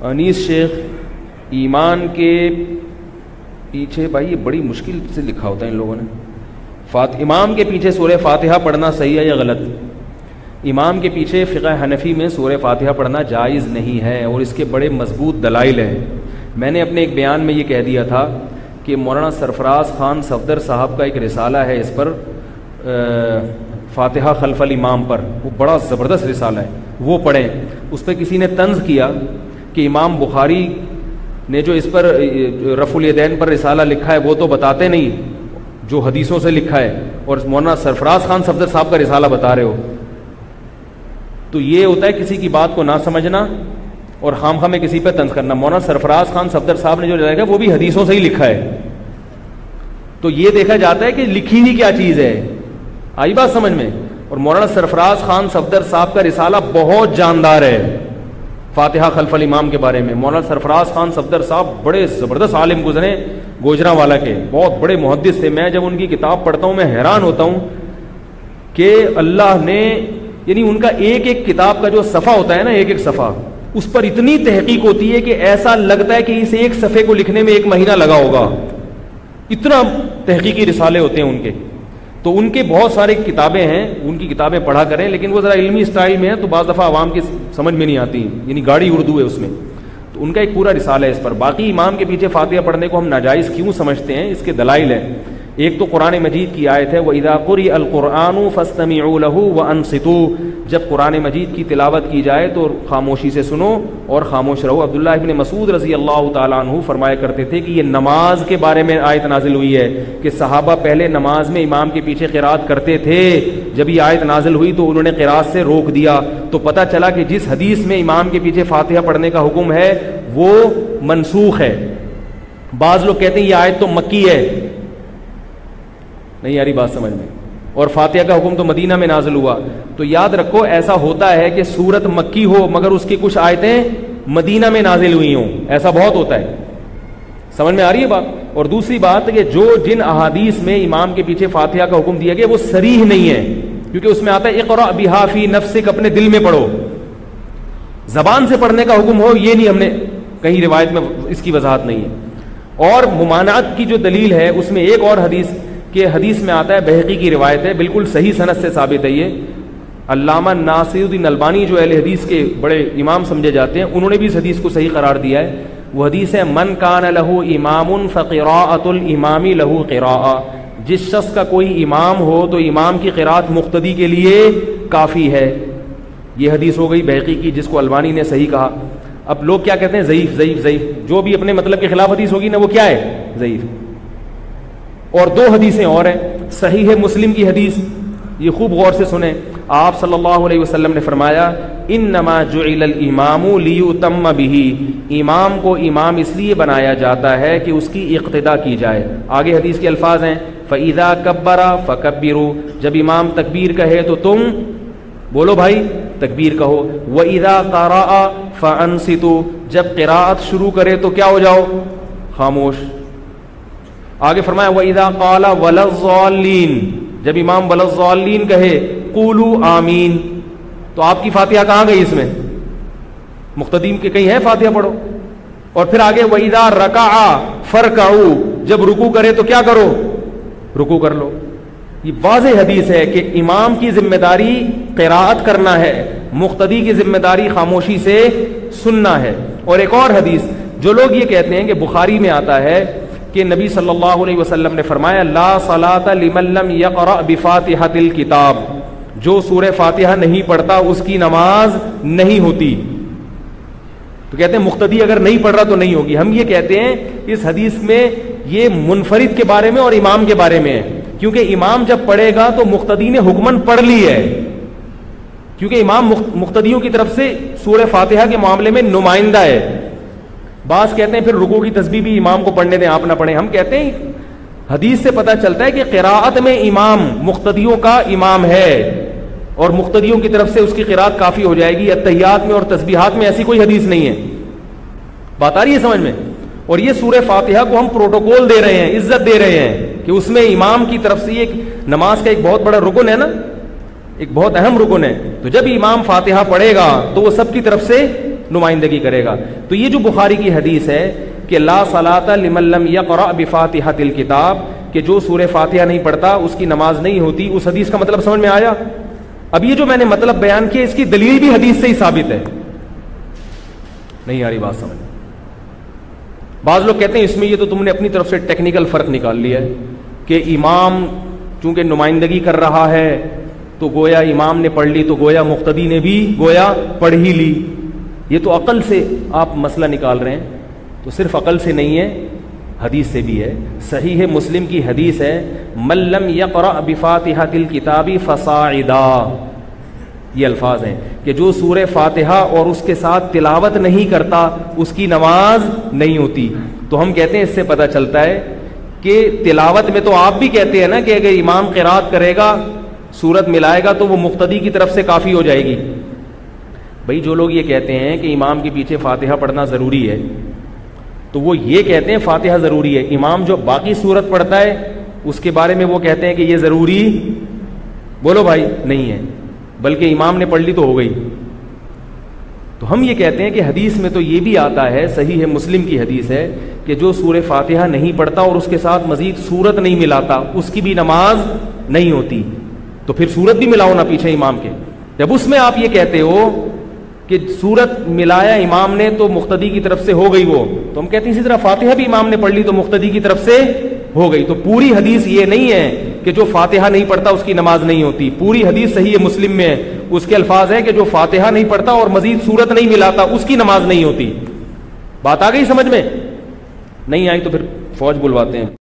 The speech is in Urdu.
انیس شیخ، ایمان کے پیچھے، بھائی یہ بڑی مشکل سے لکھا ہوتا ہے ان لوگوں نے، امام کے پیچھے سورہ فاتحہ پڑھنا صحیح ہے یا غلط؟ امام کے پیچھے فقہ حنفی میں سورہ فاتحہ پڑھنا جائز نہیں ہے، اور اس کے بڑے مضبوط دلائل ہیں۔ میں نے اپنے ایک بیان میں یہ کہہ دیا تھا کہ مولانا سرفراز خان صفدر صاحب کا ایک رسالہ ہے اس پر، فاتحہ خلف الامام پر، وہ بڑا زبردست رسالہ ہے، وہ پڑھیں۔ اس پہ کسی نے طنز کیا کہ امام بخاری نے جو اس پر رفع الیدین پر رسالہ لکھا ہے وہ تو بتاتے نہیں جو حدیثوں سے لکھا ہے، اور مولانا سرفراز خان صفدر صاحب کا رسالہ بتا رہے ہو۔ تو یہ ہوتا ہے کسی کی بات کو نہ سمجھنا اور خام خواہ میں کسی پہ طنز کرنا۔ مولانا سرفراز خان صفدر صاحب نے جو لکھا ہے وہ بھی حدیثوں سے ہی لکھا ہے، تو یہ دیکھا جاتا ہے کہ لکھی ہوئی کیا چیز ہے، آئی بات سمجھ میں۔ اور مولانا سرفراز خان صفدر صاحب کا رسالہ بہت جاندار ہے فاتحہ خلف الامام کے بارے میں۔ مولانا سرفراز خان صفدر صاحب بڑے زبردست عالم گزرے گوجرانوالا کے، بہت بڑے محدث تھے۔ میں جب ان کی کتاب پڑھتا ہوں میں حیران ہوتا ہوں کہ اللہ نے، یعنی ان کا ایک ایک کتاب کا جو صفحہ ہوتا ہے نا، ایک ایک صفحہ، اس پر اتنی تحقیق ہوتی ہے کہ ایسا لگتا ہے کہ اس ایک صفحے کو لکھنے میں 1 مہینہ لگا ہوگا، اتنا تحقیقی رسالے ہوتے ہیں ان کے۔ تو ان کے بہت سارے کتابیں ہیں، ان کی کتابیں پڑھا کریں، لیکن وہ ذرا علمی اسٹائل میں ہے تو بعض دفعہ عوام کی سمجھ میں نہیں آتی، یعنی گاڑی اردو ہے اس میں۔ تو ان کا ایک پورا رسالہ ہے اس پر۔ باقی امام کے پیچھے فاتحہ پڑھنے کو ہم ناجائز کیوں سمجھتے ہیں، اس کے دلائل ہیں۔ ایک تو قرآن مجید کی آیت ہے وَإِذَا قُرِئَ الْقُرْآنُ فَاسْتَمِعُوا لَهُ وَأَنصِتُوا، جب قرآن مجید کی تلاوت کی جائے تو خاموشی سے سنو اور خاموش رہو۔ عبداللہ ابن مسعود رضی اللہ تعالیٰ عنہ فرمایا کرتے تھے کہ یہ نماز کے بارے میں آیت نازل ہوئی ہے کہ صحابہ پہلے نماز میں امام کے پیچھے قرات کرتے تھے، جب یہ آیت نازل ہوئی تو انہوں نے قرات سے روک دیا، تو پتہ چلا کہ جس حدیث میں امام کے پیچھے فاتحہ پڑھنے کا حکم ہے وہ منسوخ ہے۔ بعض لوگ کہتے ہیں یہ آیت تو مکی ہے، نہیں یاری بات سمجھ میں، اور فاتحہ کا حکم تو مدینہ میں نازل ہوا۔ تو یاد رکھو ایسا ہوتا ہے کہ سورت مکی ہو مگر اس کی کچھ آیتیں مدینہ میں نازل ہوئی ہوں، ایسا بہت ہوتا ہے، سمجھ میں آ رہی ہے بات۔ اور دوسری بات کہ جو جن احادیث میں امام کے پیچھے فاتحہ کا حکم دیا گیا وہ صریح نہیں ہے، کیونکہ اس میں آتا ہے اقرأ بہا فی نفسک، اپنے دل میں پڑھو، زبان سے پڑھنے کا حکم ہو یہ نہیں، ہم نے کہیں روایت میں اس کی وضاحت نہیں ہے۔ اور ممانعت کی جو دلیل ہے اس میں ایک اور حدیث میں آتا ہے، بہقی کی روایت ہے، بالکل صحیح سند سے ثابت ہے یہ۔ علامہ ناصر الدین البانی جو اہل حدیث کے بڑے امام سمجھے جاتے ہیں انہوں نے بھی اس حدیث کو صحیح قرار دیا ہے۔ وہ حدیث ہے من کان لہ امام فقراءۃ الامام لہ قراءۃ، جس شخص کا کوئی امام ہو تو امام کی قرات مقتدی کے لیے کافی ہے۔ یہ حدیث ہو گئی بہقی کی جس کو البانی نے صحیح کہا۔ اب لوگ کیا کہتے ہیں ضعیف ضعیف ضعیف، جو بھی اپنے مطلب کے خلاف حدیث ہوگی نا وہ کیا ہے، ضعیف۔ اور 2 حدیثیں اور ہیں، صحیح مسلم کی حدیث، یہ خوب غور سے سنیں۔ آپ صلی اللہ علیہ وسلم نے فرمایا انما جعل الامام لیؤتم بہ، امام کو امام اس لیے بنایا جاتا ہے کہ اس کی اقتداء کی جائے۔ آگے حدیث کے الفاظ ہیں فاذا کبر فکبروا، جب امام تکبیر کہے تو تم بولو بھائی تکبیر کہو۔ واذا قرأ فانصتوا، جب قراءت شروع کرے تو کیا ہو جاؤ، خاموش۔ آگے فرمایا وَإِذَا قَالَ وَلَا الضَّالِّينَ، جب امام وَلَا الضَّالِّينَ کہے قُولُوا آمین، تو آپ کی فاتحہ کہاں گئی اس میں، مقتدیم کے کہیں ہے فاتحہ پڑھو۔ اور پھر آگے وَإِذَا رَكَعَ فَارْكَعُوا، جب رکوع کرے تو کیا کرو، رکوع کر لو۔ یہ واضح حدیث ہے کہ امام کی ذمہ داری قراءت کرنا ہے، مقتدی کی ذمہ داری خاموشی سے سننا ہے۔ اور ایک اور حدیث، جو لوگ یہ کہتے ہیں کہ بخاری میں آتا ہے کہ نبی صلی اللہ علیہ وسلم نے فرمایا لا صلاۃ لمن لم یقرأ بفاتحۃ الکتاب، جو سورہ فاتحہ نہیں پڑھتا اس کی نماز نہیں ہوتی۔ تو کہتے ہیں مقتدی اگر نہیں پڑھ رہا تو نہیں ہوگی۔ ہم یہ کہتے ہیں اس حدیث میں یہ منفرد کے بارے میں اور امام کے بارے میں ہے، کیونکہ امام جب پڑھے گا تو مقتدی نے حکمن پڑھ لی ہے، کیونکہ امام مقتدیوں کی طرف سے سورہ فاتحہ کے معاملے میں نمائندہ ہے۔ بعض کہتے ہیں پھر رکوع کی تسبیح بھی امام کو پڑھنے دیں، آپ نہ پڑھیں۔ ہم کہتے ہیں حدیث سے پتہ چلتا ہے کہ قراءت میں امام مقتدیوں کا امام ہے اور مقتدیوں کی طرف سے اس کی قراءت کافی ہو جائے گی۔ اتحیات میں اور تسبیحات میں ایسی کوئی حدیث نہیں ہے، بات آ رہی ہے سمجھ میں۔ اور یہ سورہ فاتحہ کو ہم پروٹوکول دے رہے ہیں، عزت دے رہے ہیں کہ اس میں امام کی طرف سے ایک نماز کا ایک بہت بڑا رکن ہے نا، ایک بہت اہم رکن ہے۔ تو جب امام فاتحہ پڑھے گا تو وہ سب کی طرف سے نمائندگی کرے گا. تو یہ جو بخاری کی حدیث ہے کہ لا صلاۃ لمن لم یقرأ بفاتحۃ الکتاب، کہ جو سورہ فاتحہ نہیں پڑھتا اس کی نماز نہیں ہوتی، اس حدیث کا مطلب سمجھ میں آیا؟ اب یہ جو میں نے مطلب بیان کیا اس کی دلیل بھی حدیث سے ہی ثابت ہے. نہیں آ رہی بات سمجھ؟ بعض لوگ کہتے ہیں اس میں یہ تو تم نے اپنی طرف سے ٹیکنیکل فرق نکال لیا ہے کہ امام چونکہ نمائندگی کر رہا ہے تو گویا امام نے پڑھ لی تو گویا مقتدی نے بھی گویا پڑھ ہی لی. یہ تو عقل سے آپ مسئلہ نکال رہے ہیں، تو صرف عقل سے نہیں ہے، حدیث سے بھی ہے. صحیح مسلم کی حدیث ہے من لم یقرأ بفاتحۃ الکتاب فصاعدا، یہ الفاظ ہیں کہ جو سورہ فاتحہ اور اس کے ساتھ تلاوت نہیں کرتا اس کی نماز نہیں ہوتی. تو ہم کہتے ہیں اس سے پتہ چلتا ہے کہ تلاوت میں تو آپ بھی کہتے ہیں نا کہ اگر امام قرات کرے گا سورت ملائے گا تو وہ مقتدی کی طرف سے کافی ہو جائے گی. بھائی جو لوگ یہ کہتے ہیں کہ امام کے پیچھے فاتحہ پڑھنا ضروری ہے تو وہ یہ کہتے ہیں فاتحہ ضروری ہے، امام جو باقی سورت پڑھتا ہے اس کے بارے میں وہ کہتے ہیں کہ یہ ضروری، بولو بھائی، نہیں ہے، بلکہ امام نے پڑھ لی تو ہو گئی. تو ہم یہ کہتے ہیں کہ حدیث میں تو یہ بھی آتا ہے، صحیح ہے مسلم کی حدیث ہے کہ جو سورہ فاتحہ نہیں پڑھتا اور اس کے ساتھ مزید سورت نہیں ملاتا اس کی بھی نماز نہیں ہوتی. تو پھر سورت بھی ملاؤ نا پیچھے امام کے. جب اس میں آپ یہ کہتے ہو کہ سورت ملایا امام نے تو مقتدی کی طرف سے ہو گئی وہ، تو ہم کہتے ہیں اسی طرح فاتحہ بھی امام نے پڑھ لی تو مقتدی کی طرف سے ہو گئی. تو پوری حدیث یہ نہیں ہے کہ جو فاتحہ نہیں پڑھتا اس کی نماز نہیں ہوتی. پوری حدیث صحیح ہے مسلم میں ہے، اس کے الفاظ ہیں کہ جو فاتحہ نہیں پڑھتا اور مزید سورت نہیں ملاتا اس کی نماز نہیں ہوتی. بات آ گئی سمجھ میں؟ نہیں آئی تو پھر فوج بلواتے ہیں.